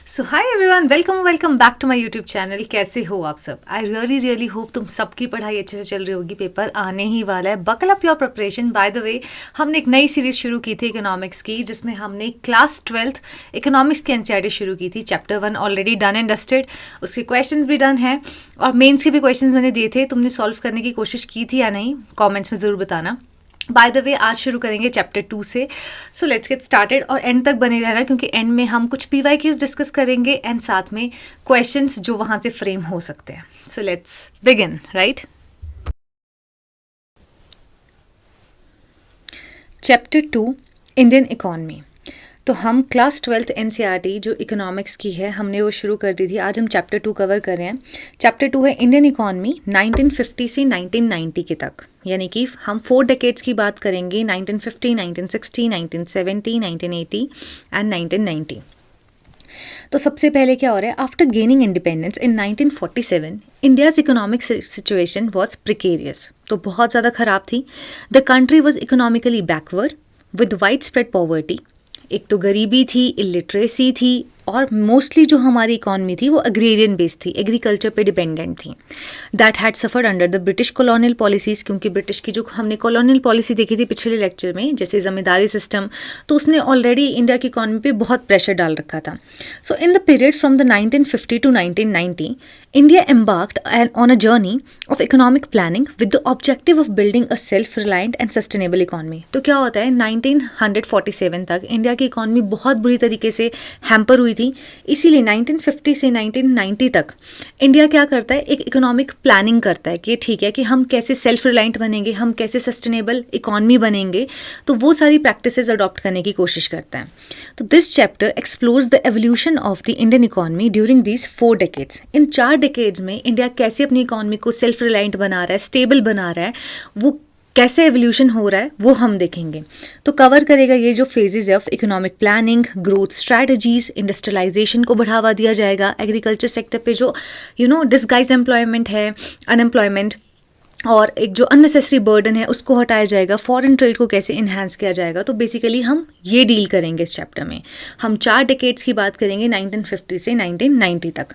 So hi everyone, welcome back to my YouTube channel. कैसे हो आप सब? आई रियली होप तुम सबकी पढ़ाई अच्छे से चल रही होगी। पेपर आने ही वाला है, buckle up your preparation. By the way, हमने एक नई सीरीज शुरू की थी इकोनॉमिक्स की, जिसमें हमने क्लास 12th इकोनॉमिक्स की एनसीईआरटी शुरू की थी। Chapter 1 already done and dusted, उसके क्वेश्चंस भी डन हैं और मेंस के भी क्वेश्चंस मैंने दिए थे। तुमने सॉल्व करने की कोशिश की थी या नहीं, कॉमेंट्स में ज़रूर बताना। बाय द वे, आज शुरू करेंगे चैप्टर 2 से। सो लेट्स गेट स्टार्टेड और एंड तक बने रहना, क्योंकि एंड में हम कुछ PYQs डिस्कस करेंगे एंड साथ में क्वेश्चंस जो वहाँ से फ्रेम हो सकते हैं। So let's begin, right. Chapter 2, Indian economy. तो हम क्लास 12th एनसीईआरटी जो इकोनॉमिक्स की है, हमने वो शुरू कर दी थी। आज हम चैप्टर 2 कवर कर रहे हैं। चैप्टर 2 है इंडियन इकॉनमी 1950 से 1990 के तक, यानी कि हम 4 डेकेड्स की बात करेंगे, 1950, 1960, 1970, 1980 एंड 1990। तो सबसे पहले क्या हो रहा है? After gaining independence in 1947, India's economic situation was precarious. तो बहुत ज़्यादा ख़राब थी। The country was economically backward with wide spread poverty. एक तो गरीबी थी, इलिटरेसी थी, और मोस्टली जो हमारी इकॉनमी थी वो अग्रेरियन बेस्ड थी, एग्रीकल्चर पे डिपेंडेंट थी। That had suffered under the British colonial policies, क्योंकि ब्रिटिश की जो हमने कॉलोनियल पॉलिसी देखी थी पिछले लेक्चर में, जैसे जमींदारी सिस्टम, तो उसने ऑलरेडी इंडिया की इकॉनमी पे बहुत प्रेशर डाल रखा था। So in the period from the 1950 to 1990, India embarked on a journey of economic planning with the objective of building a self-reliant and sustainable economy. तो क्या होता है, 1947 तक इंडिया की इकॉनमी बहुत बुरी तरीके से हैम्पर हुई थी। इसीलिए 1950 से 1990 तक इंडिया क्या करता है, एक इकोनॉमिक प्लानिंग करता है कि ठीक है कि हम कैसे सेल्फ रिलायंट बनेंगे, हम कैसे सस्टेनेबल इकॉनमी बनेंगे। तो वो सारी प्रैक्टिसेस अडॉप्ट करने की कोशिश करता है। तो this chapter explores the evolution of the Indian economy during these 4 decades. In 4 decades में इंडिया कैसे अपनी इकॉनमी को सेल्फ रिलायंट बना रहा है, स्टेबल बना रहा है, वो कैसे एवोल्यूशन हो रहा है, वो हम देखेंगे। तो कवर करेगा ये जो फेजेस है of economic planning, growth strategies, industrialisation को बढ़ावा दिया जाएगा, एग्रीकल्चर सेक्टर पे जो डिसगाइज्ड एम्प्लॉयमेंट है, अनएम्प्लॉयमेंट, और एक जो अननेसेसरी बर्डन है उसको हटाया जाएगा, फॉरेन ट्रेड को कैसे इन्हांस किया जाएगा। तो बेसिकली हम ये डील करेंगे इस चैप्टर में। हम 4 डेकेड्स की बात करेंगे, 1950 से 1990 तक।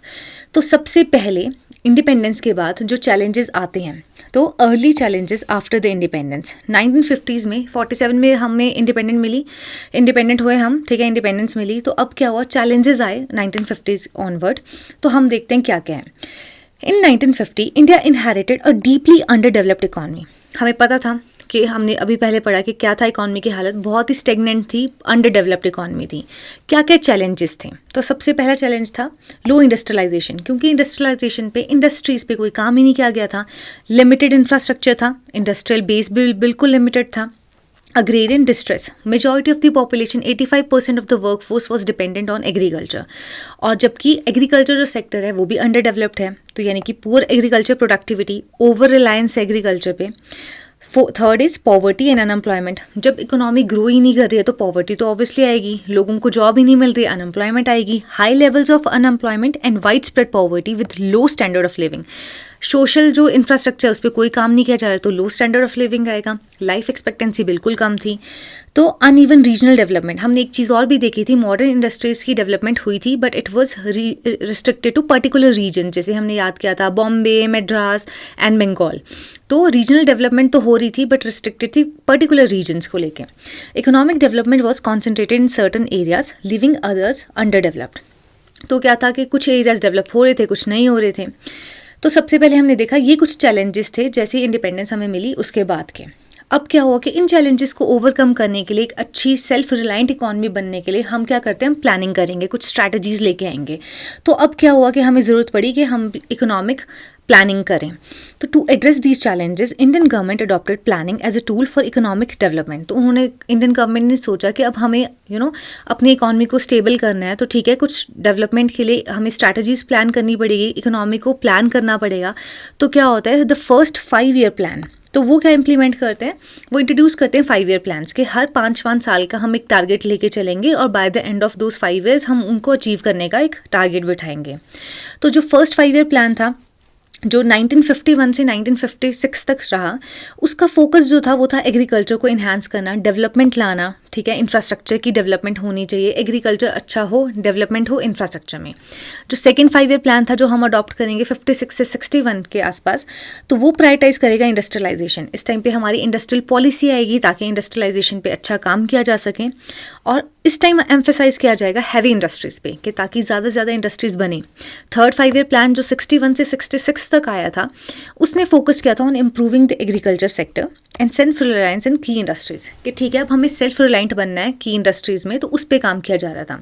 तो सबसे पहले इंडिपेंडेंस के बाद जो चैलेंजेस आते हैं, तो early challenges after the independence. 1950s में 47 में हमें इंडिपेंडेंट हुए हम, ठीक है, इंडिपेंडेंस मिली। तो अब क्या हुआ, चैलेंजेस आए 1950s ऑनवर्ड। तो हम देखते हैं क्या क्या है। In 1950, India inherited a deeply underdeveloped economy. हमें पता था कि हमने अभी पहले पढ़ा कि क्या था, इकॉनमी की हालत बहुत ही स्टेगनेंट थी, अंडर डेवलप्ड इकॉनमी थी। क्या क्या चैलेंजेस थे? तो सबसे पहला चैलेंज था लो इंडस्ट्रियलाइजेशन, क्योंकि इंडस्ट्रियलाइजेशन पे, इंडस्ट्रीज़ पे कोई काम ही नहीं किया गया था। लिमिटेड इंफ्रास्ट्रक्चर था, इंडस्ट्रियल बेस बिल्कुल लिमिटेड था। Agrarian distress. Majority of the population, 85% of the workforce was dependent on agriculture. और जबकि एग्रीकल्चर जो सेक्टर है वो भी अंडर डेवलप्ड है, तो यानी कि poor agriculture productivity, over reliance agriculture पे। Third is poverty and unemployment. जब इकोनॉमी ग्रो ही नहीं कर रही है तो पॉवर्टी तो ऑब्वियसली आएगी, लोगों को जॉब ही नहीं मिल रही, अनएम्प्लॉयमेंट आएगी। High levels of unemployment and wide spread poverty with low standard of living. Social जो इंफ्रास्ट्रक्चर उस पर कोई काम नहीं किया जा रहा, तो लो स्टैंडर्ड ऑफ लिविंग आएगा। लाइफ एक्सपेक्टेंसी बिल्कुल कम थी। तो अनइवन रीजनल डेवलपमेंट, हमने एक चीज़ और भी देखी थी, मॉडर्न इंडस्ट्रीज़ की डेवलपमेंट हुई थी but it was restricted to particular region, जैसे हमने याद किया था बॉम्बे, मद्रास एंड बंगाल। तो रीजनल डेवलपमेंट तो हो रही थी बट रिस्ट्रिक्टेड थी पर्टिकुलर रीजन्स को लेकर। Economic development was concentrated in certain areas, living others under developed. तो क्या था कि कुछ एरियाज डेवलप हो रहे थे, कुछ नहीं हो रहे थे। तो सबसे पहले हमने देखा ये कुछ चैलेंजेस थे जैसे इंडिपेंडेंस हमें मिली उसके बाद के। अब क्या हुआ कि इन चैलेंजेस को ओवरकम करने के लिए, एक अच्छी सेल्फ रिलायंट इकॉनमी बनने के लिए हम क्या करते हैं, हम प्लानिंग करेंगे, कुछ स्ट्रैटेजीज लेके आएंगे। तो अब क्या हुआ कि हमें ज़रूरत पड़ी कि हम इकोनॉमिक प्लानिंग करें। तो to address these challenges, Indian government adopted planning as a tool for economic development. तो उन्होंने, इंडियन गवर्नमेंट ने सोचा कि अब हमें अपनी इकॉनमी को स्टेबल करना है, तो ठीक है, कुछ डेवलपमेंट के लिए हमें स्ट्रैटेजीज प्लान करनी पड़ेगी, इकोनॉमी को प्लान करना पड़ेगा। तो क्या होता है, द फर्स्ट 5-year प्लान, तो वो क्या इंप्लीमेंट करते हैं, वो इंट्रोड्यूस करते हैं 5-year प्लान्स के। हर 5-5 साल का हम एक टारगेट लेके चलेंगे और by the end of those 5 years हम उनको अचीव करने का एक टारगेट बिठाएंगे। तो जो फर्स्ट 5-year प्लान था, जो 1951 से 1956 तक रहा, उसका फोकस जो था वो था एग्रीकल्चर को इन्हांस करना, डेवलपमेंट लाना, ठीक है, इंफ्रास्ट्रक्चर की डेवलपमेंट होनी चाहिए, एग्रीकल्चर अच्छा हो, डेवलपमेंट हो इंफ्रास्ट्रक्चर में। जो सेकेंड 5 ईयर प्लान था जो हम अडॉप्ट करेंगे 56 से 61 के आसपास, तो वो प्रायोरिटाइज करेगा इंडस्ट्रियलाइजेशन। इस टाइम पे हमारी इंडस्ट्रियल पॉलिसी आएगी ताकि इंडस्ट्रियलाइजेशन पे अच्छा काम किया जा सके, और इस टाइम एम्फेसाइज किया जाएगा हैवी इंडस्ट्रीज़ पे कि ताकि ज़्यादा से ज़्यादा इंडस्ट्रीज़ बने। थर्ड 5 ईयर प्लान जो 61 से 66 तक आया था उसने फोकस किया था on improving the agriculture sector and self reliance in key industries, कि ठीक है अब हमें सेल्फ रिलायंट बनना है की इंडस्ट्रीज़ में, तो उस पर काम किया जा रहा था।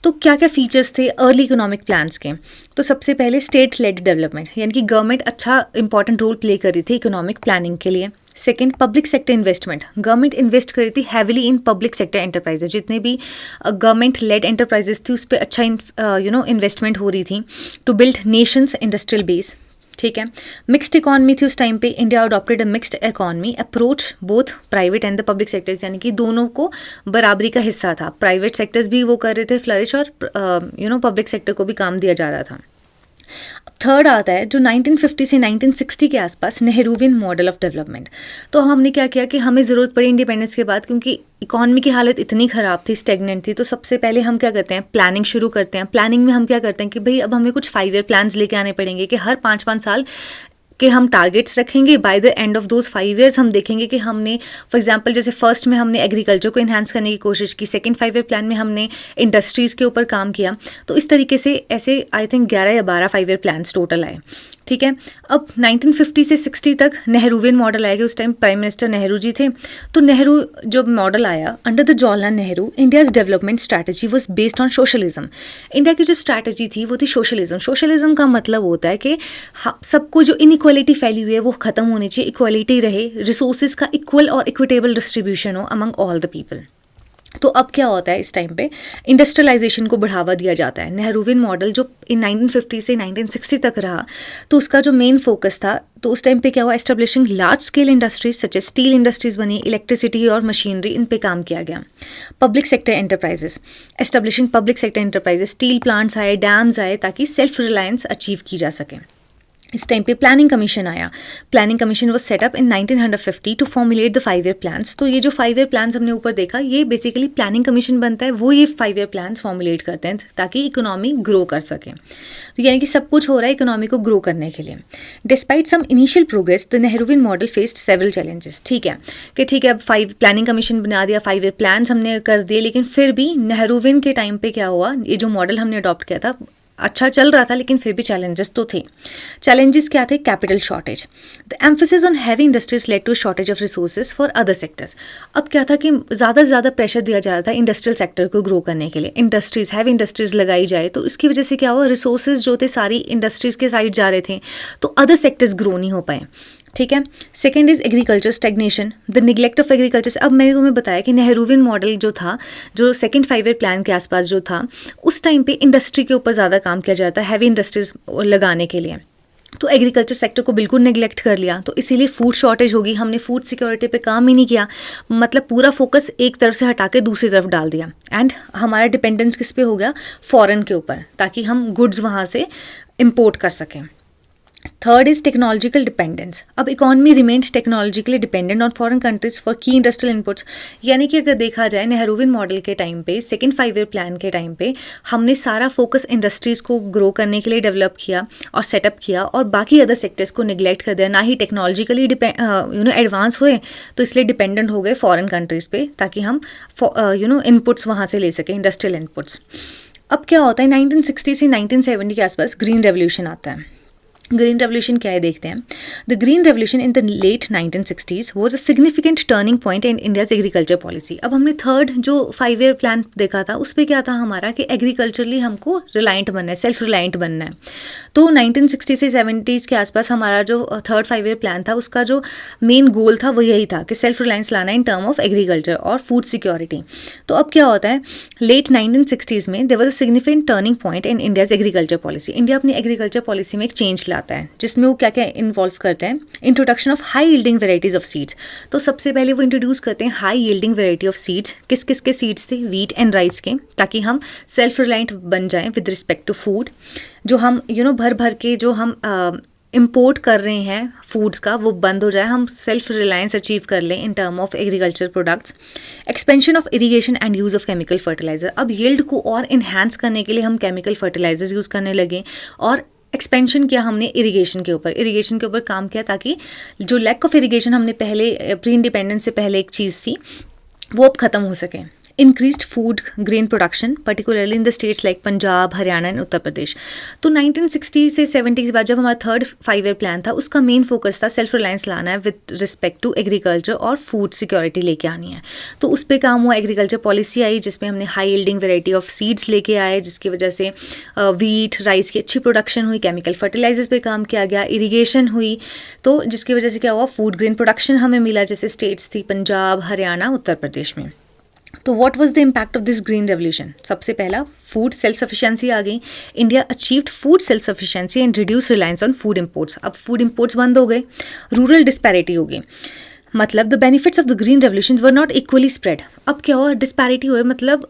तो क्या क्या फीचर्स थे अर्ली इकोनॉमिक प्लान्स के? तो सबसे पहले स्टेट लेड डेवलपमेंट, यानी कि गवर्नमेंट अच्छा इंपॉर्टेंट रोल प्ले कर रही थी इकोनॉमिक प्लानिंग के लिए। Second, public sector investment, government invest कर रही थी heavily in public sector enterprises, जितने भी गवर्नमेंट लेड एंटरप्राइजेज थी उस पर अच्छा इन्वेस्टमेंट हो रही थी to build nation's industrial base. ठीक है, मिक्स्ड इकॉनमी थी उस टाइम पे, India adopted a mixed economy approach both private and the public sectors, यानी कि दोनों को बराबरी का हिस्सा था, प्राइवेट सेक्टर्स भी वो कर रहे थे फ्लरिश और पब्लिक सेक्टर को भी काम दिया जा रहा था। थर्ड आता है जो 1950 से 1960 के आसपास नेहरूवियन मॉडल ऑफ डेवलपमेंट। तो हमने क्या किया कि हमें ज़रूरत पड़ी इंडिपेंडेंस के बाद, क्योंकि इकॉनमी की हालत इतनी ख़राब थी, स्टेगनेंट थी, तो सबसे पहले हम क्या करते हैं, प्लानिंग शुरू करते हैं। प्लानिंग में हम क्या करते हैं कि भाई अब हमें कुछ 5 ईयर प्लान्स लेके आने पड़ेंगे कि हर 5-5 साल कि हम टारगेट्स रखेंगे, by the end of those 5 years हम देखेंगे कि हमने फॉर एग्जांपल जैसे फर्स्ट में हमने एग्रीकल्चर को इन्हांस करने की कोशिश की, सेकंड 5 ईयर प्लान में हमने इंडस्ट्रीज़ के ऊपर काम किया, तो इस तरीके से ऐसे आई थिंक 11 या 12 5 ईयर प्लान्स टोटल आए। ठीक है, अब 1950 से 60 तक नेहरूवियन मॉडल आया कि उस time prime minister Nehru ji थे। तो नेहरू जो मॉडल आया under the Jawaharlal Nehru, India's development strategy was based on socialism. India की जो स्ट्रैटेजी थी वो थी सोशलिज्म। सोशलिज्म का मतलब होता है कि सबको जो इनइक्वालिटी फैली हुई है वो ख़त्म होनी चाहिए, इक्वालिटी रहे, रिसोर्सेज का इक्वल और इक्विटेबल डिस्ट्रीब्यूशन हो अमंग ऑल द पीपल। तो अब क्या होता है, इस टाइम पे इंडस्ट्रियलाइजेशन को बढ़ावा दिया जाता है। नेहरूवियन मॉडल जो इन 1950 से 1960 तक रहा, तो उसका जो मेन फोकस था, तो उस टाइम पे क्या हुआ, establishing large scale industries such as steel industries बनी, इलेक्ट्रिसिटी और मशीनरी, इन पे काम किया गया। Public sector enterprises, establishing public sector enterprises, steel plants आए, डैम्स आए, ताकि सेल्फ रिलायंस अचीव की जा सके। इस टाइम पे प्लानिंग कमीशन आया। Planning commission was set up in 1950 to formulate the 5 year plans. तो ये जो 5 ईयर प्लान्स हमने ऊपर देखा, ये बेसिकली प्लानिंग कमीशन बनता है, वो ये 5 ईयर प्लान्स फॉर्मुलेट करते हैं ताकि इकोनॉमी ग्रो कर सके। तो यानी कि सब कुछ हो रहा है इकोनॉमी को ग्रो करने के लिए। Despite some initial progress the Nehruvian model faced several challenges. ठीक है कि ठीक है, अब 5 प्लानिंग कमीशन बना दिया, 5 ईयर प्लान्स हमने कर दिए, लेकिन फिर भी नेहरूवियन के टाइम पे क्या हुआ, ये जो मॉडल हमने अडॉप्ट किया था अच्छा चल रहा था, लेकिन फिर भी चैलेंजेस तो थे। चैलेंजेस क्या थे? Capital shortage. The emphasis on heavy industries led to shortage of resources for other sectors. अब क्या था कि ज़्यादा से ज़्यादा प्रेशर दिया जा रहा था इंडस्ट्रियल सेक्टर को ग्रो करने के लिए, इंडस्ट्रीज हैवी इंडस्ट्रीज लगाई जाए, तो इसकी वजह से क्या हुआ, रिसोर्सेज जो थे सारी इंडस्ट्रीज के साइड जा रहे थे, तो अदर सेक्टर्स ग्रो नहीं हो पाए। ठीक है, second is agriculture stagnation, the neglect of agriculture. अब मैंने तुम्हें बताया कि नेहरूवियन मॉडल जो था, जो सेकेंड 5 ईयर प्लान के आसपास जो था, उस टाइम पे इंडस्ट्री के ऊपर ज़्यादा काम किया जाता है, हैवी इंडस्ट्रीज लगाने के लिए, तो एग्रीकल्चर सेक्टर को बिल्कुल नेग्लेक्ट कर लिया, तो इसीलिए फूड शॉर्टेज होगी। हमने फूड सिक्योरिटी पे काम ही नहीं किया, मतलब पूरा फोकस एक तरफ से हटा के दूसरी तरफ डाल दिया, एंड हमारा डिपेंडेंस किस पे हो गया, फॉरेन के ऊपर, ताकि हम गुड्स वहाँ से इम्पोर्ट कर सकें। Third is technological dependence. अब economy remained technologically dependent on foreign countries for key industrial inputs. यानी कि अगर देखा जाए नेहरूवियन मॉडल के टाइम पे, सेकेंड 5 ईयर प्लान के टाइम पे, हमने सारा फोकस इंडस्ट्रीज़ को ग्रो करने के लिए डेवलप किया और सेटअप किया, और बाकी अदर सेक्टर्स को निगलेक्ट कर दिया, ना ही टेक्नोलॉजिकली एडवांस हुए, तो इसलिए डिपेंडेंट हो गए फॉरेन कंट्रीज़ पे, ताकि हम इनपुट्स वहाँ से ले सकें, इंडस्ट्रियल इनपुट्स। अब क्या होता है, 1960 से 1970 के आसपास ग्रीन रेवोल्यूशन आता है। ग्रीन रेवोल्यूशन क्या है देखते हैं। The green revolution in the late 1960s was a significant turning point in India's agriculture policy. अब हमने थर्ड जो 5 ईयर प्लान देखा था, उस पर क्या था हमारा कि एग्रीकल्चरली हमको रिलायंट बनना है, सेल्फ रिलायंट बनना है। तो 1960 से 70s के आसपास हमारा जो थर्ड 5 ईयर प्लान था, उसका जो मेन गोल था वो यही था कि सेल्फ रिलायंस लाना इन टर्म ऑफ एग्रीकल्चर और फूड सिक्योरिटी। तो अब क्या होता है, लेट 1960s में there was a significant turning point in India's agriculture policy. India अपनी एग्रीकल्चर पॉलिसी में एक चेंज आता है, जिसमें वो क्या क्या इन्वॉल्व करते हैं, introduction of high yielding varieties of seeds. तो सबसे पहले वो इंट्रोड्यूस करते हैं high yielding variety of seeds. किस किस के सीड्स थे? व्हीट एंड राइस के, ताकि हम सेल्फ रिलायंट बन जाएं विद रिस्पेक्ट टू फूड। जो हम भर भर के जो हम इम्पोर्ट कर रहे हैं फूड्स का वो बंद हो जाए, हम सेल्फ रिलायंस अचीव कर लें in term of agriculture products. Expansion of irrigation and use of chemical fertilizer, अब यील्ड को और इन्हांस करने के लिए हम केमिकल फर्टिलाइजर्स यूज़ करने लगे और एक्सपेंशन किया हमने इरिगेशन के ऊपर काम किया, ताकि जो लैक ऑफ इरिगेशन हमने पहले प्री इंडिपेंडेंस से पहले एक चीज़ थी वो अब ख़त्म हो सके। Increased food grain production particularly in the states like Punjab, Haryana and Uttar Pradesh. तो 1960 से 70 के बाद जब हमारा थर्ड 5 ईयर प्लान था, उसका मेन फोकस था सेल्फ रिलायंस लाना है विद रिस्पेक्ट टू एग्रीकल्चर और फूड सिक्योरिटी लेके आनी है। तो उस पर काम हुआ, एग्रीकल्चर पॉलिसी आई जिसमें हमने high yielding variety of seeds लेके आए, जिसकी वजह से वीट राइस की अच्छी प्रोडक्शन हुई, केमिकल फर्टिलाइजर्स पे काम किया गया, इरीगेशन हुई, तो जिसकी वजह से क्या हुआ, फूड ग्रेन प्रोडक्शन हमें मिला, जैसे स्टेट्स थी पंजाब, हरियाणा, उत्तर प्रदेश में। तो what was the impact of this green revolution? सबसे पहला, फूड सेल्फ सफिशिएंसी आ गई। India achieved food self sufficiency and reduce reliance on food imports. अब फूड इंपोर्ट्स बंद हो गए, रूरल डिस्पैरिटी हो गई, मतलब the benefits of the green revolution were not equally spread. अब क्या हुआ, डिस्पैरिटी हुए, मतलब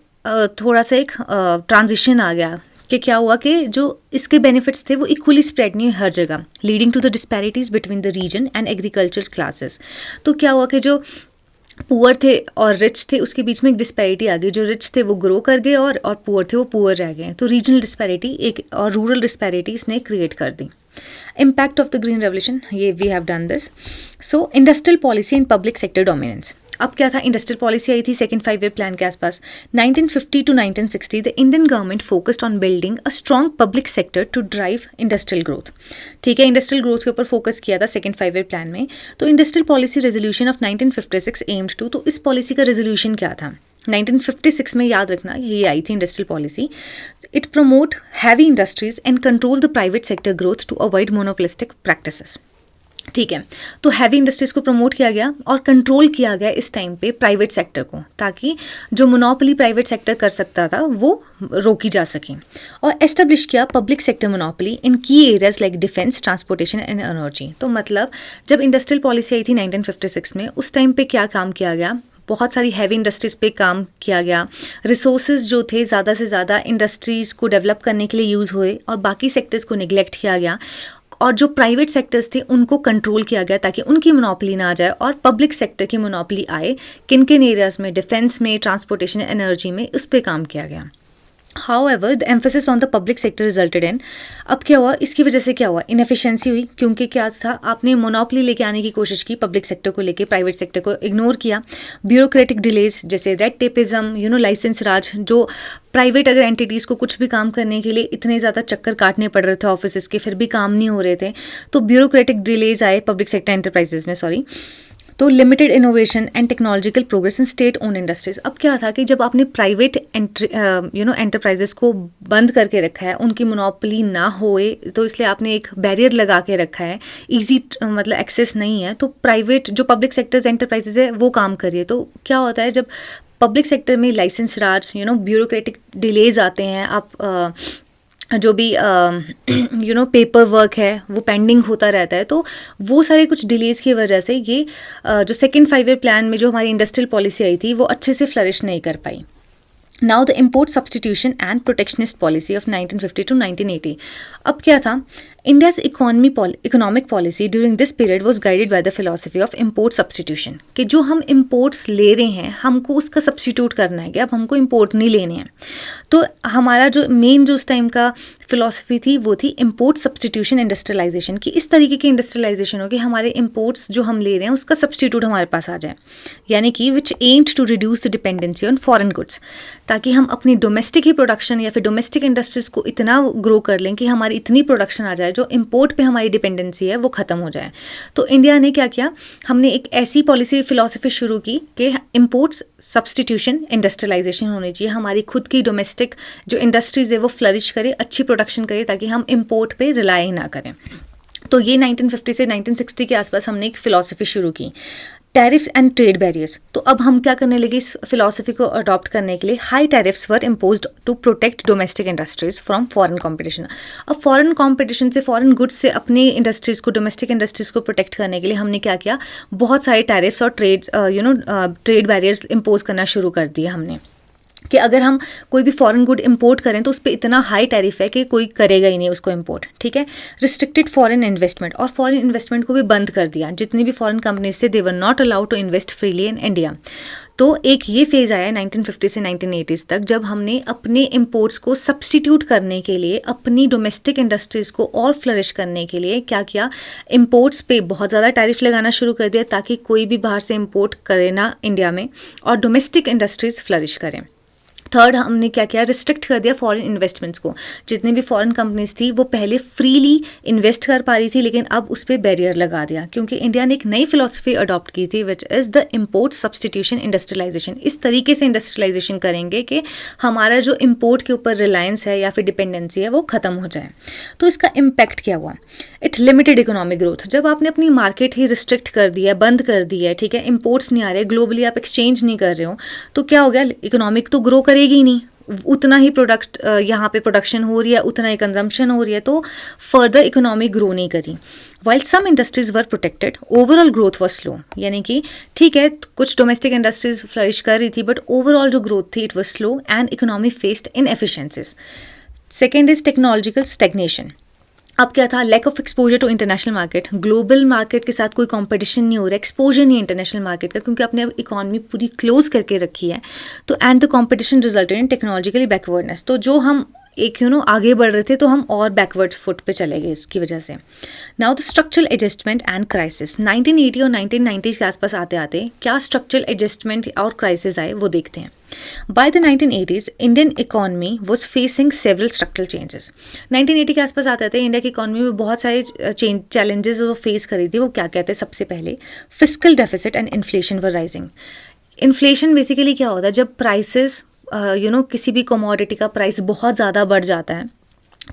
थोड़ा सा एक ट्रांजिशन आ गया कि क्या हुआ कि जो इसके बेनिफिट्स थे वो इक्वली स्प्रेड नहीं हर जगह, leading to the disparities between the region and agriculture classes. तो क्या हुआ कि जो पुअर थे और रिच थे उसके बीच में एक डिस्पैरिटी आ गई, जो रिच थे वो ग्रो कर गए और पुअर थे वो पुअर रह गए। तो रीजनल डिस्पैरिटी एक और रूरल डिस्पैरिटी इसने क्रिएट कर दी। Impact of the green revolution, ये we have done this. So industrial policy and public sector dominance. अब क्या था, इंडस्ट्रियल पॉलिसी आई थी सेकंड 5 ईयर प्लान के आसपास। 1950 to 1960 the Indian government focused on building a strong public sector to drive industrial growth. ठीक है, industrial growth के ऊपर फोकस किया था सेकंड 5 ईयर प्लान में। तो industrial policy resolution of 1956 aimed to, तो इस पॉलिसी का रेजोल्यूशन क्या था 1956 में, याद रखना ये आई थी industrial policy. It promote heavy industries and control the private sector growth to avoid monopolistic practices. ठीक है, तो हैवी इंडस्ट्रीज को प्रमोट किया गया और कंट्रोल किया गया इस टाइम पे प्राइवेट सेक्टर को, ताकि जो मोनोपोली प्राइवेट सेक्टर कर सकता था वो रोकी जा सके। और एस्टेब्लिश किया पब्लिक सेक्टर मोनोपोली इन की areas like defence, transportation and energy. तो मतलब जब इंडस्ट्रियल पॉलिसी आई थी 1956 में, उस टाइम पे क्या काम किया गया, बहुत सारी हैवी इंडस्ट्रीज़ पे काम किया गया, रिसोर्सेज जो थे ज़्यादा से ज़्यादा इंडस्ट्रीज़ को डेवलप करने के लिए यूज़ हुए और बाकी सेक्टर्स को निगलेक्ट किया गया, और जो प्राइवेट सेक्टर्स थे उनको कंट्रोल किया गया ताकि उनकी मोनोपोली ना आ जाए और पब्लिक सेक्टर की मोनोपोली आए। किन किन एरियाज में, डिफेंस में, ट्रांसपोर्टेशन, एनर्जी में, उस पर काम किया गया। However, the emphasis on the public sector resulted in, अब क्या हुआ, इसकी वजह से क्या हुआ, इनएफिशिएंसी हुई, क्योंकि क्या था, आपने मोनोपोली लेके आने की कोशिश की पब्लिक सेक्टर को लेके, प्राइवेट सेक्टर को इग्नोर किया। ब्यूरोक्रेटिक डिलेज जैसे रेड टेपिज्म, लाइसेंस राज, जो प्राइवेट अगर एंटिटीज़ को कुछ भी काम करने के लिए इतने ज़्यादा चक्कर काटने पड़ रहे थे ऑफिस के, फिर भी काम नहीं हो रहे थे, तो ब्यूरोक्रेटिक डिलेज आए पब्लिक सेक्टर एंटरप्राइजेज में, तो limited innovation and technological progress in state own industries. अब क्या था कि जब आपने प्राइवेट एंटरप्राइजेस को बंद करके रखा है, उनकी मोनोपोली ना होए, तो इसलिए आपने एक बैरियर लगा के रखा है, इजी मतलब एक्सेस नहीं है, तो प्राइवेट जो पब्लिक सेक्टर्स एंटरप्राइजेज है वो काम करिए। तो क्या होता है, जब पब्लिक सेक्टर में लाइसेंस राज, ब्यूरोक्रेटिक डिलेज आते हैं, आप जो भी पेपर वर्क है वो पेंडिंग होता रहता है, तो वो सारे कुछ डिलेज की वजह से ये जो सेकंड 5 ईयर प्लान में जो हमारी इंडस्ट्रियल पॉलिसी आई थी वो अच्छे से फ्लरिश नहीं कर पाई। Now the import substitution and protectionist policy of 1950 to 1980। अब क्या था, India's economic policy during this period was guided by the philosophy of import substitution, कि जो हम इम्पोर्ट्स ले रहे हैं हमको उसका सब्सटीट्यूट करना है, कि अब हमको इम्पोर्ट नहीं लेने हैं। तो हमारा जो मेन जो उस टाइम का फिलोसफी थी वो थी इम्पोर्ट सब्सटीट्यूशन इंडस्ट्रियलाइजेशन, की इस तरीके की इंडस्ट्रियलाइजेशन हो कि हमारे इम्पोर्ट्स जो हम ले रहे हैं उसका सब्सटीट्यूट हमारे पास आ जाए, यानी कि which aimed to reduce the dependency on foreign goods, ताकि हम अपनी डोमेस्टिक ही प्रोडक्शन या फिर डोमेस्टिक इंडस्ट्रीज को इतना ग्रो कर लें कि हमारी इतनी प्रोडक्शन आ जाए, जो इंपोर्ट पे हमारी डिपेंडेंसी है वो ख़त्म हो जाए। तो इंडिया ने क्या किया, हमने एक ऐसी पॉलिसी फिलॉसफी शुरू की कि इंपोर्ट्स सब्सटीट्यूशन इंडस्ट्रियलाइजेशन होनी चाहिए, हमारी खुद की डोमेस्टिक जो इंडस्ट्रीज़ है वो फ्लरिश करे, अच्छी प्रोडक्शन करे, ताकि हम इंपोर्ट पे रिलाई ही ना करें। तो ये 1950 से 1960 के आसपास हमने एक फ़िलॉसफी शुरू की। टैरिफ्स एंड ट्रेड बैरियर्स, तो अब हम क्या करने लगे इस फिलॉसफी को अडॉप्ट करने के लिए, high tariffs were imposed to protect domestic industries from foreign competition. अब फॉरेन कंपटीशन से, फॉरेन गुड्स से अपनी इंडस्ट्रीज़ को, डोमेस्टिक इंडस्ट्रीज़ को प्रोटेक्ट करने के लिए हमने क्या किया, बहुत सारे टैरिफ्स और ट्रेड बैरियर्स इम्पोज करना शुरू कर दिए हमने। कि अगर हम कोई भी फॉरेन गुड इंपोर्ट करें तो उस पर इतना हाई टैरिफ है कि कोई करेगा ही नहीं उसको इंपोर्ट, ठीक है। रिस्ट्रिक्टेड फॉरेन इन्वेस्टमेंट, और फॉरेन इन्वेस्टमेंट को भी बंद कर दिया, जितनी भी फॉरेन कंपनीज थे they were not allowed to invest freely in India. तो एक ये फेज़ आया 1950 से 1980s तक, जब हमने अपने इंपोर्ट्स को सब्स्टिट्यूट करने के लिए, अपनी डोमेस्टिक इंडस्ट्रीज़ को और फ्लरिश करने के लिए क्या किया, इंपोर्ट्स पे बहुत ज़्यादा टैरिफ लगाना शुरू कर दिया ताकि कोई भी बाहर से इंपोर्ट करे ना इंडिया में, और डोमेस्टिक इंडस्ट्रीज़ फ्लरिश करें। थर्ड, हमने क्या किया, रिस्ट्रिक्ट कर दिया फॉरेन इन्वेस्टमेंट्स को। जितनी भी फॉरेन कंपनीज थी वो पहले फ्रीली इन्वेस्ट कर पा रही थी, लेकिन अब उस पर बैरियर लगा दिया, क्योंकि इंडिया ने एक नई फिलॉसफी अडॉप्ट की थी which is the import substitution industrialization. इस तरीके से इंडस्ट्रियलाइजेशन करेंगे कि हमारा जो इम्पोर्ट के ऊपर रिलायंस है या फिर डिपेंडेंसी है वो ख़त्म हो जाए। तो इसका इम्पैक्ट क्या हुआ, इट लिमिटेड इकोनॉमिक ग्रोथ। जब आपने अपनी मार्केट ही रिस्ट्रिक्ट कर दिया, बंद कर दिया है, ठीक है, इंपोर्ट्स नहीं आ रहे, ग्लोबली आप एक्सचेंज नहीं कर रहे हो, तो क्या हो गया, इकोनॉमिक तो ग्रो करेगी नहीं, उतना ही प्रोडक्ट यहाँ पे प्रोडक्शन हो रही है, उतना ही कंजम्पशन हो रही है, तो फर्दर इकोनॉमी ग्रो नहीं करी। While some industries were protected, overall growth was slow, यानी कि ठीक है कुछ डोमेस्टिक इंडस्ट्रीज फ्लरिश कर रही थी, बट ओवरऑल जो ग्रोथ थी it was slow and economy faced inefficiencies. Second is technological stagnation. अब क्या था, lack of exposure to international market, global market के साथ कोई कंपटीशन नहीं हो रहा, एक्सपोजर नहीं है इंटरनेशनल मार्केट का, क्योंकि आपने अब इकॉनमी पूरी क्लोज करके रखी है। तो and the competition resulted in technologically backwardness, तो जो हम एक आगे बढ़ रहे थे तो हम और बैकवर्ड फुट पे चले गए इसकी वजह से। Now the structural adjustment and crisis, 1980 और 1990 के आसपास आते आते क्या स्ट्रक्चरल एडजस्टमेंट और क्राइसिस आए वो देखते हैं। By the 1980s, Indian economy was facing several structural changes. 1980 के आसपास आते थे, इंडिया की इकोनॉमी में बहुत सारे चैलेंजेस वो फेस करी थी। वो क्या कहते हैं, सबसे पहले fiscal deficit and inflation were rising. Inflation basically क्या होता है, जब प्राइसेस किसी भी कमोडिटी का प्राइस बहुत ज़्यादा बढ़ जाता है,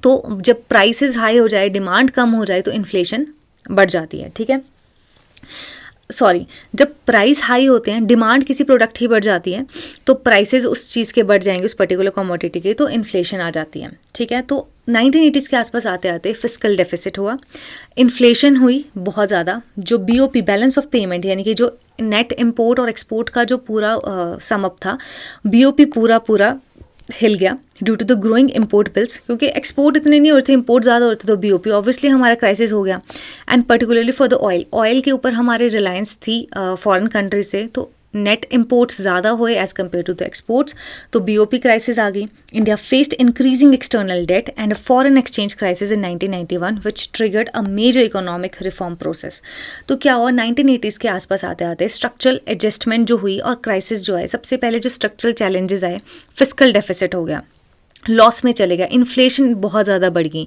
तो जब प्राइसेस हाई हो जाए, डिमांड कम हो जाए, तो इन्फ्लेशन बढ़ जाती है, ठीक है। जब प्राइस हाई होते हैं, डिमांड किसी प्रोडक्ट की बढ़ जाती है, तो प्राइसेस उस चीज़ के बढ़ जाएंगे, उस पर्टिकुलर कमोडिटी के, तो इन्फ्लेशन आ जाती है, ठीक है। तो 1980s के आसपास आते आते फिस्कल डेफिसिट हुआ, इन्फ्लेशन हुई बहुत ज़्यादा, जो BOP बैलेंस ऑफ पेमेंट, यानी कि जो नेट इम्पोर्ट और एक्सपोर्ट का जो पूरा समअप था, BOP पूरा हिल गया due to the growing import bills, क्योंकि एक्सपोर्ट इतने नहीं हो रहे थे, इम्पोर्ट ज़्यादा हो रहे थे, तो BOP ऑब्वियसली हमारा क्राइसिस हो गया। And particularly for the oil के ऊपर हमारे रिलायंस थी फॉरेन कंट्री से, तो नेट इम्पोर्ट्स ज़्यादा हुए as compare to the exports, तो BOP क्राइसिस आ गई। India faced increasing external debt and a foreign exchange crisis in 1991 which triggered a major economic reform process. तो क्या हुआ, 1980s के आसपास आते आते स्ट्रक्चरल एडजस्टमेंट जो हुई और क्राइसिस जो आए, सबसे पहले जो स्ट्रक्चरल चैलेंजेस आए, फिस्कल डेफिसिट हो गया, लॉस में चले गया, इन्फ्लेशन बहुत ज़्यादा बढ़ गई,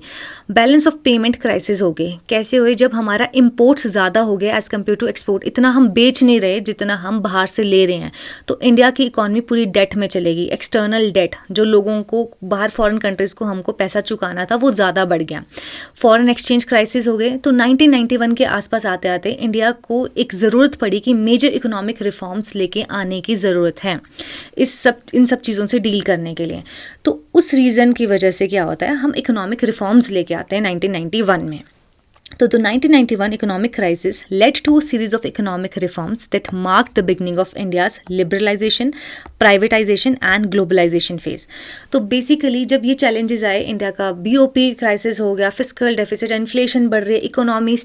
बैलेंस ऑफ पेमेंट क्राइसिस हो गए। कैसे हुए, जब हमारा इंपोर्ट्स ज़्यादा हो गया एज़ कम्पेयर टू एक्सपोर्ट, इतना हम बेच नहीं रहे जितना हम बाहर से ले रहे हैं, तो इंडिया की इकॉनमी पूरी डेट में चलेगी। एक्सटर्नल डेट, जो लोगों को बाहर फॉरेन कंट्रीज़ को हमको पैसा चुकाना था, वो ज़्यादा बढ़ गया। फॉरेन एक्सचेंज क्राइसिस हो गए। तो 1991 के आसपास आते आते इंडिया को एक ज़रूरत पड़ी कि मेजर इकोनॉमिक रिफॉर्म्स लेके आने की ज़रूरत है इन सब चीज़ों से डील करने के लिए। तो उस रीज़न की वजह से क्या होता है, हम इकोनॉमिक रिफॉर्म्स लेके आते हैं 1991 में। तो the 1991 economic crisis led to a series of economic reforms that marked the beginning of India's liberalization, privatization and globalization phase. तो बेसिकली जब ये चैलेंजेस आए, इंडिया का BOP क्राइसिस हो गया, फिस्कल डेफिसिट, इन्फ्लेशन बढ़ रही है, इकोनॉमी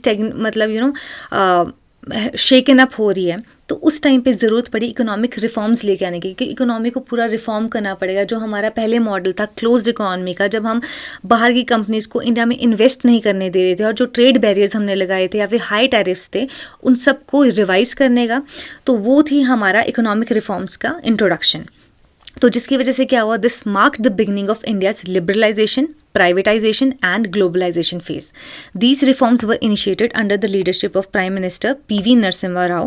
शेकन अप हो रही है, तो उस टाइम पे ज़रूरत पड़ी इकोनॉमिक रिफॉर्म्स लेके आने की, क्योंकि इकोनॉमी को पूरा रिफॉर्म करना पड़ेगा। जो हमारा पहले मॉडल था क्लोज्ड इकोनॉमी का, जब हम बाहर की कंपनीज़ को इंडिया में इन्वेस्ट नहीं करने दे रहे थे, और जो ट्रेड बैरियर्स हमने लगाए थे या फिर हाई टैरिफ्स थे, उन सब को रिवाइज करने का, तो वो थी हमारा इकोनॉमिक रिफॉर्म्स का इंट्रोडक्शन। तो जिसकी वजह से क्या हुआ, this mark the beginning of India's liberalization, privatization and globalization phase. These reforms were initiated under the leadership of Prime Minister PV Narasimha Rao.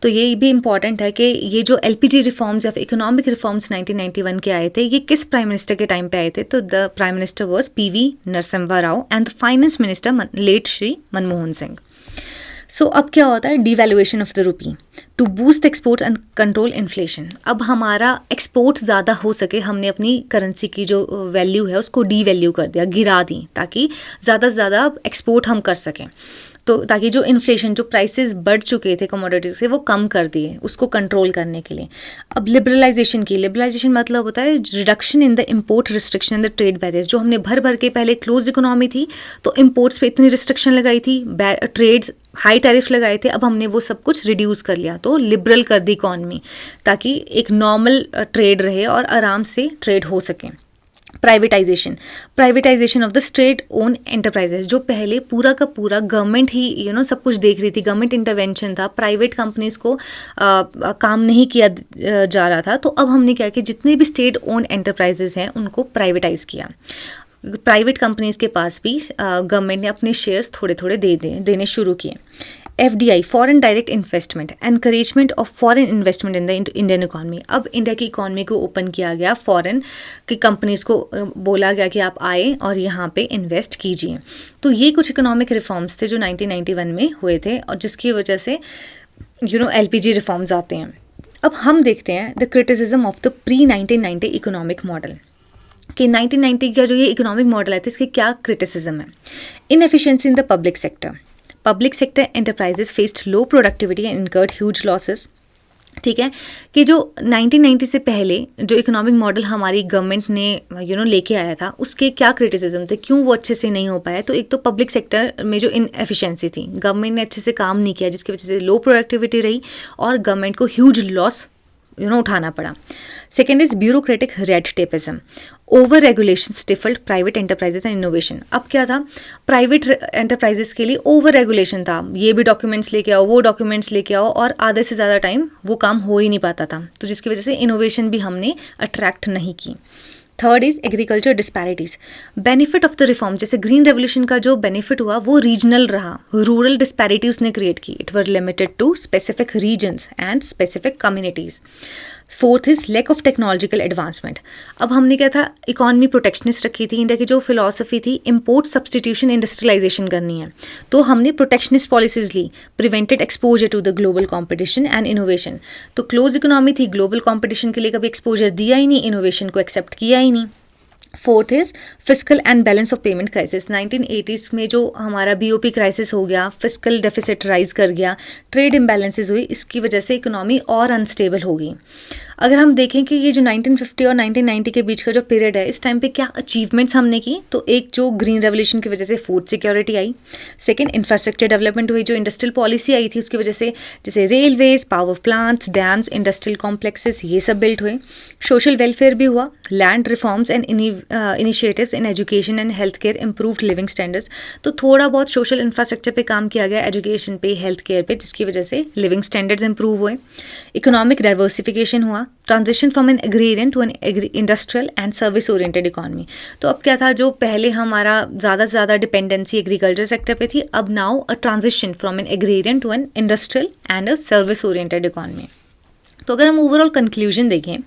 तो ये भी इम्पॉर्टेंट है कि ये जो LPG रिफॉर्म्स या फिर इकोनॉमिक रिफॉर्म्स 1991 के आए थे, ये किस प्राइम मिनिस्टर के टाइम पे आए थे, तो the prime minister was PV Narasimha Rao and the finance minister late Shri Manmohan Singh. So अब क्या होता है, devaluation of the rupee to boost exports and control inflation. अब हमारा एक्सपोर्ट ज़्यादा हो सके, हमने अपनी करेंसी की जो वैल्यू है उसको डीवैल्यू कर दिया, गिरा दी, ताकि ज़्यादा से ज़्यादा एक्सपोर्ट हम कर सकें। तो ताकि जो इन्फ्लेशन, जो प्राइसेस बढ़ चुके थे कमोडिटीज से, वो कम कर दिए, उसको कंट्रोल करने के लिए। अब लिबरलाइजेशन की, लिबरलाइजेशन मतलब होता है reduction in the import restriction, the trade barriers. जो हमने भर भर के पहले क्लोज इकोनॉमी थी तो इम्पोर्ट्स पे इतनी रिस्ट्रिक्शन लगाई थी, ट्रेड्स हाई टैरिफ लगाए थे, अब हमने वो सब कुछ रिड्यूस कर लिया, तो लिबरल कर दी इकॉनमी ताकि एक नॉर्मल ट्रेड रहे और आराम से ट्रेड हो सके। Privatisation, privatisation of the state own enterprises. जो पहले पूरा का पूरा गवर्नमेंट ही सब कुछ देख रही थी, गवर्नमेंट इंटरवेंशन था, प्राइवेट कंपनीज को काम नहीं किया जा रहा था, तो अब हमने क्या कि जितने भी स्टेट ओन एंटरप्राइजेस हैं उनको प्राइवेटाइज किया। प्राइवेट कंपनीज के पास भी गवर्नमेंट ने अपने शेयर्स थोड़े थोड़े देने शुरू किए। FDI, foreign direct investment, encouragement of foreign investment in the Indian economy. अब इंडिया की इकॉनमी को ओपन किया गया, फॉरेन की कंपनीज को बोला गया कि आप आए और यहाँ पे इन्वेस्ट कीजिए। तो ये कुछ इकोनॉमिक रिफॉर्म्स थे जो 1991 में हुए थे और जिसकी वजह से LPG रिफॉर्म्स आते हैं। अब हम देखते हैं the criticism of the pre 1990 economic model, कि 1990 का जो ये इकोनॉमिक मॉडल है इसके क्या क्रिटिसिज्म है। Inefficiency in the public sector, public sector enterprises faced low productivity and incurred huge losses. ठीक है, कि जो 1990 से पहले जो इकोनॉमिक मॉडल हमारी गवर्नमेंट ने लेके आया था उसके क्या क्रिटिसिज्म थे, क्यों वो अच्छे से नहीं हो पाया। तो एक तो पब्लिक सेक्टर में जो इनएफिशिएंसी थी, गवर्नमेंट ने अच्छे से काम नहीं किया जिसकी वजह से लो प्रोडक्टिविटी रही और गवर्नमेंट को ह्यूज लॉस उठाना पड़ा। Second is bureaucratic red tapism, over regulation stifled private enterprises and innovation. अब क्या था, प्राइवेट एंटरप्राइजेस के लिए ओवर रेगुलेशन था, ये भी डॉक्यूमेंट्स लेके आओ, वो डॉक्यूमेंट्स लेके आओ, और आधे से ज़्यादा टाइम वो काम हो ही नहीं पाता था, तो जिसकी वजह से इनोवेशन भी हमने अट्रैक्ट नहीं की। Third is agriculture disparities, benefit of the reform, जैसे ग्रीन रेवोल्यूशन का जो बेनिफिट हुआ वो रीजनल रहा, रूरल डिस्पैरिटी उसने क्रिएट की, it were limited to specific regions and specific communities. Fourth is lack of technological advancement. अब हमने क्या था, इकॉनमी प्रोटेक्शनिस्ट रखी थी, इंडिया की जो फिलॉसफी थी इम्पोर्ट सब्सटीट्यूशन इंडस्ट्रियलाइजेशन करनी है, तो हमने प्रोटेक्शनिस्ट पॉलिसीज ली, prevented exposure to the global competition and innovation. तो क्लोज इकोनॉमी थी, ग्लोबल कॉम्पिटिशन के लिए कभी एक्सपोजर दिया ही नहीं, इनोवेशन को एक्सेप्ट किया ही नहीं। Fourth is fiscal and balance of payment crisis, 1980s में जो हमारा BOP क्राइसिस हो गया, फिस्कल डेफिसिट राइज कर गया, ट्रेड इम्बैलेंसेज हुई, इसकी वजह से इकोनॉमी और अनस्टेबल हो गई। अगर हम देखें कि ये जो 1950 और 1990 के बीच का जो पीरियड है, इस टाइम पे क्या अचीवमेंट्स हमने की, तो एक जो ग्रीन रेवोल्यूशन की वजह से food security I, second infrastructure development हुई, जो इंडस्ट्रियल पॉलिसी आई थी उसकी वजह से, जैसे railways, power plants, dams, industrial complexes, ये सब बिल्ट हुए, सोशल वेलफेयर भी हुआ, land reforms and initiatives in education and health care, improved living standards. तो थोड़ा बहुत सोशल इंफ्रास्ट्रक्चर पे काम किया गया, एजुकेशन पे, हेल्थ केयर पे, जिसकी वजह से लिविंग स्टैंडर्ड्स इंप्रूव हुए। इकोनॉमिक डाइवर्सिफिकेशन हुआ, transition from an agrarian to an industrial and service oriented economy. तो अब क्या था, जो पहले हमारा ज़्यादा से ज़्यादा डिपेंडेंसी एग्रीकल्चर सेक्टर पे थी, अब now a transition from an agrarian to an industrial and a service oriented economy. तो अगर हम ओवरऑल कंक्लूजन देखें,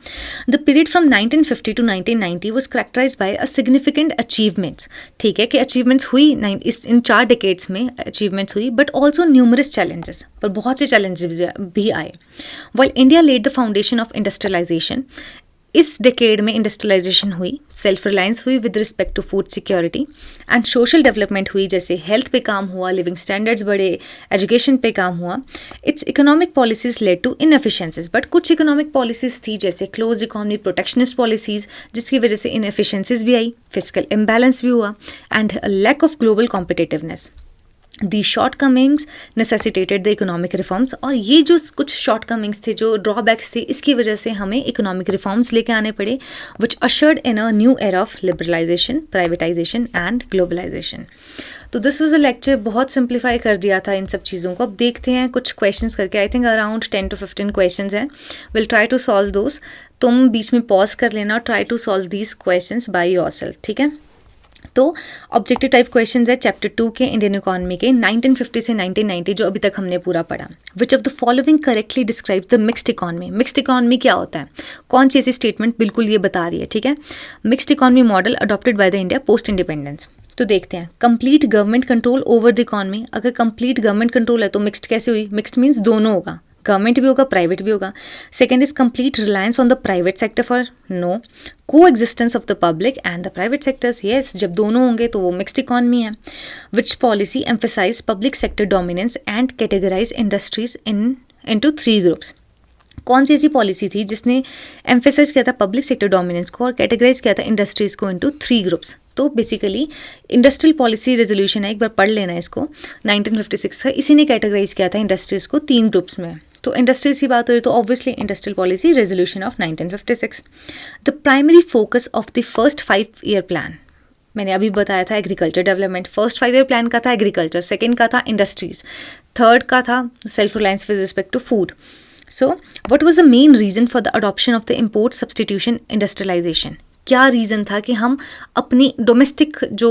the period from 1950 to 1990 was characterized by a significant achievements. ठीक है कि अचीवमेंट्स हुई इन 4 डिकेड्स में अचीवमेंट्स हुई, बट ऑल्सो न्यूमरस चैलेंजेस, पर बहुत से चैलेंजेस भी आए। While India led the foundation of industrialization, इस डिकेड में इंडस्ट्रियलाइजेशन हुई, सेल्फ रिलायंस हुई with respect to food security, and social development हुई, जैसे हेल्थ पे काम हुआ, लिविंग स्टैंडर्ड्स बढ़े, एजुकेशन पे काम हुआ। It's economic policies led to inefficiencies, but कुछ इकोनॉमिक पॉलिसीज थी जैसे क्लोज इकोनॉमी, प्रोटेक्शनिस्ट पॉलिसीज, जिसकी वजह से इनएफिशिएंसीज भी आई, फिस्कल इम्बैलेंस भी हुआ, and lack of global competitiveness. The shortcomings necessitated the economic reforms, और ये जो कुछ शॉर्टकमिंग्स थे, जो ड्रॉबैक्स थे, इसकी वजह से हमें इकोनॉमिक रिफॉर्म्स लेके आने पड़े, which ushered in a new era of liberalisation, privatisation and globalisation. तो दिस वाज अ लेक्चर, बहुत सिंप्लीफाई कर दिया था इन सब चीज़ों को। अब देखते हैं कुछ क्वेश्चंस करके, I think around 10 to 15 questions हैं, will try to solve those. तुम बीच में पॉज कर लेना और try to solve these questions by yourself, ठीक है। तो ऑब्जेक्टिव टाइप क्वेश्चंस है चैप्टर 2 के इंडियन इकोनॉमी के 1950 से 1990 जो अभी तक हमने पूरा पढ़ा। Which of the following correctly describe the mixed economy. Mixed economy क्या होता है, कौन सी ऐसी स्टेटमेंट बिल्कुल ये बता रही है, ठीक है। Mixed economy model adopted by the India post independence. तो देखते हैं, complete government control over the economy. अगर कंप्लीट गवर्नमेंट कंट्रोल है तो मिक्स्ड कैसे हुई, मिक्स्ड मीन्स दोनों होगा, गवर्नमेंट भी होगा, प्राइवेट भी होगा। Second is complete reliance on the private sector for, no. Coexistence of the public and the private sectors, yes, जब दोनों होंगे तो वो मिक्सड इकॉनमी है। Which policy emphasise public sector dominance and categorise industries into 3 groups. कौन सी ऐसी policy थी जिसने एम्फेसाइज किया था पब्लिक सेक्टर डोमिनेंस को और कैटेगराइज किया था इंडस्ट्रीज को इनटू 3 ग्रुप्स। तो बेसिकली इंडस्ट्रियल पॉलिसी रेजोल्यूशन है, एक बार पढ़ लेना इसको, 1956 का, इसी ने कैटेगराइज किया था इंडस्ट्रीज को 3 ग्रुप्स में। तो इंडस्ट्रीज की बात हो रही तो obviously industrial policy resolution of 1956। The primary focus of the first 5 year plan, मैंने अभी बताया था agriculture development, first 5 year plan का था एग्रीकल्चर, सेकेंड का था इंडस्ट्रीज, थर्ड का था self reliance with respect to food. So, what was the main reason for the adoption of the import substitution industrialization? क्या रीज़न था कि हम अपनी डोमेस्टिक जो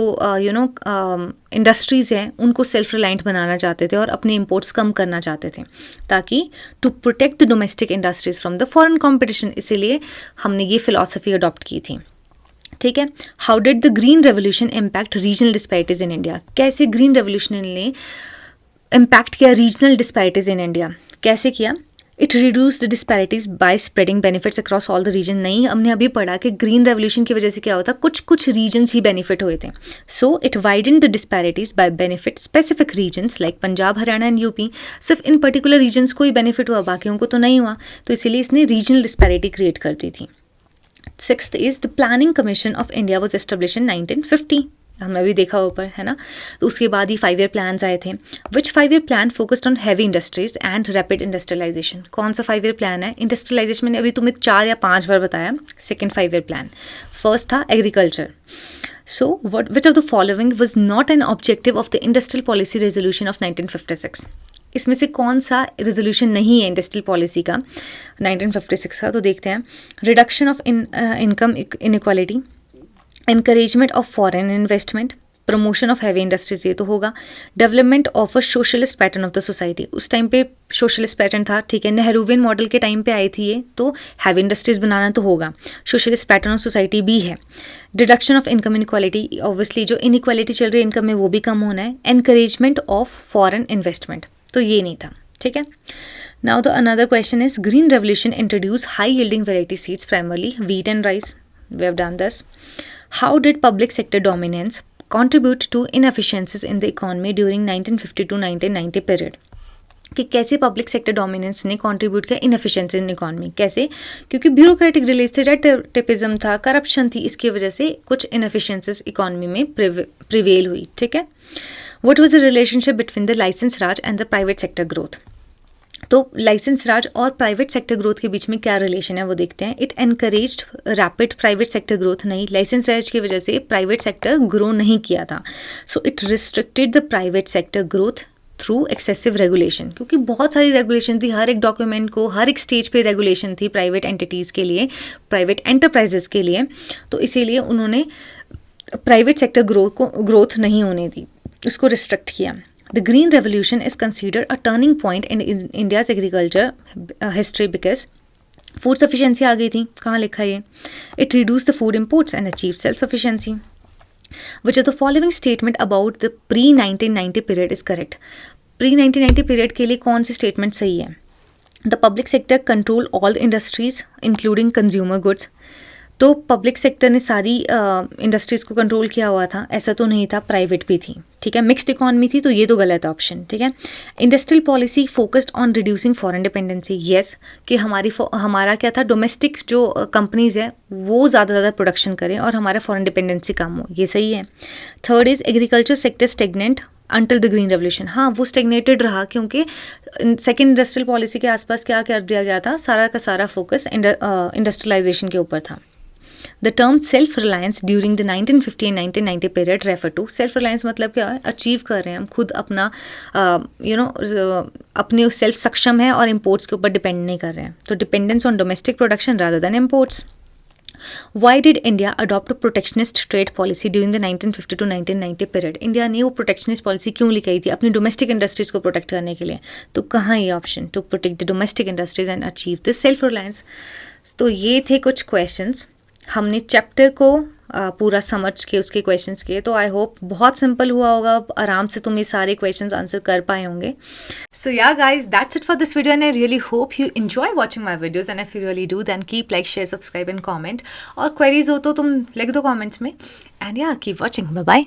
इंडस्ट्रीज़ हैं उनको सेल्फ रिलायंट बनाना चाहते थे और अपने इम्पोर्ट्स कम करना चाहते थे, ताकि to protect the domestic industries from the foreign competition, इसीलिए हमने ये फिलॉसफी अडॉप्ट की थी। ठीक है। How did the green revolution impact regional disparities in India? कैसे ग्रीन रेवोल्यूशन ने इम्पैक्ट किया रीजनल डिस्पैरिटीज़ इन इंडिया? कैसे किया? It reduce the disparities by spreading benefits across all the region. नहीं, हमने अभी पढ़ा कि ग्रीन रेवोल्यूशन की वजह से क्या होता, कुछ रीजन्स ही बेनिफिट हुए थे। So it widen the disparities by benefit specific regions like Punjab, Haryana and UP. सिर्फ इन पर्टिकुलर रीजन्स को ही बेनिफिट हुआ, बाकियों को तो नहीं हुआ, तो इसीलिए इसने रीजनल डिस्पैरिटी क्रिएट कर दी थी। Sixth is the planning commission of India was establish in 1950। हमने अभी देखा ऊपर, है ना। तो उसके बाद ही 5 ईयर प्लान्स आए थे। Which 5 year plan focused on heavy industries and rapid industrialization? कौन सा 5 ईयर प्लान है? इंडस्ट्रियलाइजेशन मैंने अभी तुम्हें 4 या 5 बार बताया। सेकेंड 5 ईयर प्लान, फर्स्ट था agriculture. So which of the following was not an objective of the industrial policy resolution of 1956? इसमें से कौन सा रेजोल्यूशन नहीं है इंडस्ट्रियल पॉलिसी का 1956 का? तो देखते हैं। Reduction of income inequality, encouragement of foreign investment, promotion of heavy industries, ये तो होगा। Development of a socialist pattern of the society, उस टाइम पे सोशलिस्ट पैटर्न था, ठीक है। नेहरूवियन मॉडल के टाइम पे आई थी ये, तो हैवी इंडस्ट्रीज बनाना तो होगा। सोशलिस्ट पैटर्न ऑफ सोसाइटी भी है। Deduction of income inequality, obviously जो इनइक्वालिटी चल रही है इनकम में वो भी कम होना है। एनकरेजमेंट ऑफ फॉरेन इन्वेस्टमेंट, तो ये नहीं था, ठीक है। Now the another question is green revolution introduce high yielding variety seeds primarily wheat and rice, we have done this. How did public sector dominance contribute to inefficiencies in the economy during 1950 to 1990 period? कि कैसे public sector dominance ने contribute किया inefficiency इन economy? कैसे? क्योंकि bureaucratic delays थे, रेटिपिज्म था, corruption थी, इसकी वजह से कुछ इनएफिशिएंसीज इकॉनमी में प्रिवेल हुई, ठीक है। What was the relationship between the license raj and the private sector growth? तो लाइसेंस राज और प्राइवेट सेक्टर ग्रोथ के बीच में क्या रिलेशन है वो देखते हैं। It encouraged rapid private sector growth, नहीं, लाइसेंस राज की वजह से प्राइवेट सेक्टर ग्रो नहीं किया था। So it restricted the private sector growth through excessive regulation, क्योंकि बहुत सारी रेगुलेशन थी, हर एक डॉक्यूमेंट को, हर एक स्टेज पे रेगुलेशन थी प्राइवेट एंटिटीज़ के लिए, प्राइवेट एंटरप्राइजेस के लिए, तो इसीलिए उन्होंने प्राइवेट सेक्टर ग्रोथ नहीं होने दी, उसको रिस्ट्रिक्ट किया। The Green Revolution is considered a turning point in India's agriculture history because food sufficiency आ गई थी। कहाँ लिखा है ये? It reduced the food imports and achieved self-sufficiency. Which of the following statement about the pre-1990 period is correct? Pre-1990 period के लिए कौन सी statement सही है? The public sector control all industries including consumer goods. तो public sector ने सारी industries को control किया हुआ था, ऐसा तो नहीं था, प्राइवेट भी थी, ठीक है। मिक्स्ड इकॉनमी थी, तो ये तो गलत ऑप्शन, ठीक है। Industrial policy focused on reducing foreign dependency, yes, कि हमारा क्या था, डोमेस्टिक जो कंपनीज़ है वो ज़्यादा प्रोडक्शन करें और हमारा फॉरेन डिपेंडेंसी कम हो, ये सही है। Third is agriculture sector stagnant until the green revolution, हाँ वो स्टेगनेटेड रहा क्योंकि सेकेंड इंडस्ट्रियल पॉलिसी के आसपास क्या कर दिया गया था, सारा का सारा फोकस इंडस्ट्रियलाइजेशन के ऊपर था। The term self-reliance during the 1950 and 1990 period refer to, self-reliance मतलब क्या है, अचीव कर रहे हैं हम खुद अपना अपने सेल्फ सक्षम है और इम्पोर्ट्स के ऊपर डिपेंड नहीं कर रहे हैं, तो dependence on domestic production rather than imports. Why did India adopt a protectionist trade policy during the 1950 to 1990 period? India ने वो प्रोटेक्शनिस्ट पॉलिसी क्यों लेके थी? अपनी डोमेस्टिक इंडस्ट्रीज को प्रोटेक्ट करने के लिए। तो कहाँ ये option, to protect the domestic industries and achieve the self reliance. तो ये थे कुछ क्वेश्चंस हमने चैप्टर को पूरा समझ के उसके क्वेश्चंस किए, तो आई होप बहुत सिंपल हुआ होगा, आराम से तुम ये सारे क्वेश्चंस आंसर कर पाए होंगे. So yeah guys, that's it for this video and I really hope you enjoy watching my videos and if you really do then keep like share subscribe and comment. और queries हो तो तुम लिख दो comments में. And या keep watching. Bye bye.